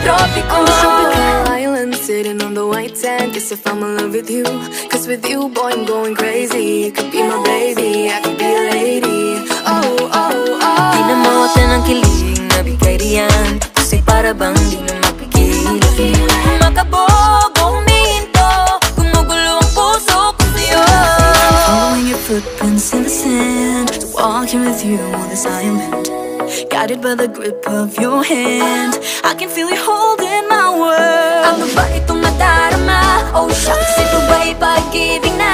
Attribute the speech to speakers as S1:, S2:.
S1: tropiko.
S2: On a tropical island, sitting on the white sand. Guess if I'm in love with you, cause with you, boy, I'm going crazy. You could be my baby, I could be a lady. Oh, oh, oh.
S1: Di na mawatan ang kilig na bigay riyan, kasi para bang di na mapigil. Makabog o huminto, gumugulo ang puso ko sa'yo.
S2: Following your footprints in the sand, walking with you on this island, guided by the grip of your hand. I can feel you holding my world.
S1: Ano ba itong nadarama? Oh shucks, ito ba'y pag-ibig na?